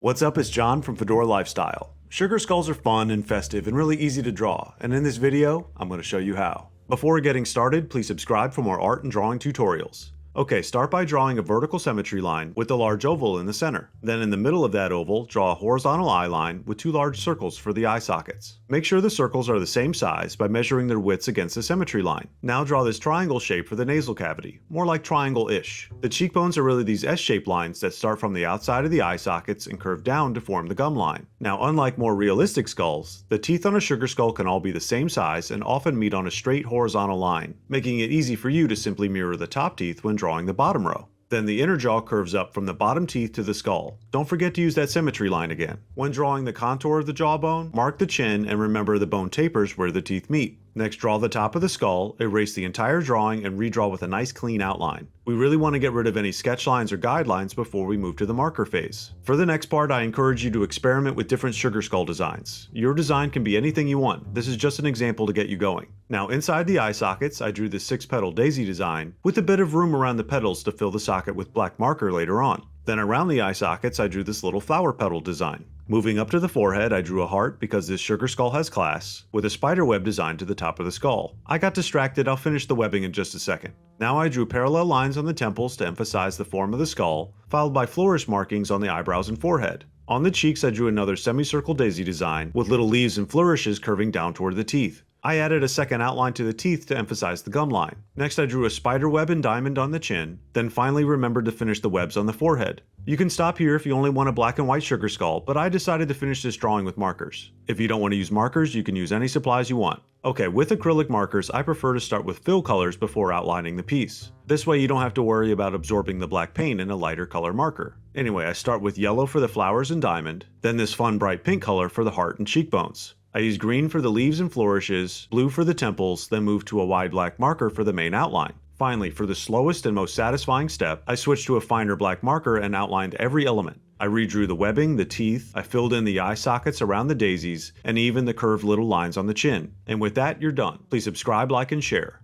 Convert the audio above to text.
What's up, it's John from Fedora Lifestyle. Sugar skulls are fun and festive and really easy to draw, and in this video, I'm going to show you how. Before getting started, please subscribe for more art and drawing tutorials. Okay, start by drawing a vertical symmetry line with the large oval in the center. Then in the middle of that oval, draw a horizontal eye line with two large circles for the eye sockets. Make sure the circles are the same size by measuring their widths against the symmetry line. Now draw this triangle shape for the nasal cavity, more like triangle-ish. The cheekbones are really these S-shaped lines that start from the outside of the eye sockets and curve down to form the gum line. Now, unlike more realistic skulls, the teeth on a sugar skull can all be the same size and often meet on a straight horizontal line, making it easy for you to simply mirror the top teeth when drawing the bottom row. Then the inner jaw curves up from the bottom teeth to the skull. Don't forget to use that symmetry line again. When drawing the contour of the jawbone, mark the chin and remember the bone tapers where the teeth meet. Next, draw the top of the skull, erase the entire drawing, and redraw with a nice clean outline. We really want to get rid of any sketch lines or guidelines before we move to the marker phase. For the next part, I encourage you to experiment with different sugar skull designs. Your design can be anything you want. This is just an example to get you going. Now, inside the eye sockets, I drew this 6-petal daisy design with a bit of room around the petals to fill the socket with black marker later on. Then around the eye sockets, I drew this little flower petal design. Moving up to the forehead, I drew a heart because this sugar skull has class, with a spider web design to the top of the skull. I got distracted, I'll finish the webbing in just a second. Now I drew parallel lines on the temples to emphasize the form of the skull, followed by flourish markings on the eyebrows and forehead. On the cheeks, I drew another semicircle daisy design, with little leaves and flourishes curving down toward the teeth. I added a second outline to the teeth to emphasize the gum line. Next, I drew a spider web and diamond on the chin, then finally remembered to finish the webs on the forehead. You can stop here if you only want a black and white sugar skull, but I decided to finish this drawing with markers. If you don't want to use markers, you can use any supplies you want. Okay, with acrylic markers, I prefer to start with fill colors before outlining the piece. This way you don't have to worry about absorbing the black paint in a lighter color marker. Anyway, I start with yellow for the flowers and diamond, then this fun bright pink color for the heart and cheekbones. I use green for the leaves and flourishes, blue for the temples, then move to a wide black marker for the main outline. Finally, for the slowest and most satisfying step, I switched to a finer black marker and outlined every element. I redrew the webbing, the teeth, I filled in the eye sockets around the daisies, and even the curved little lines on the chin. And with that, you're done. Please subscribe, like, and share.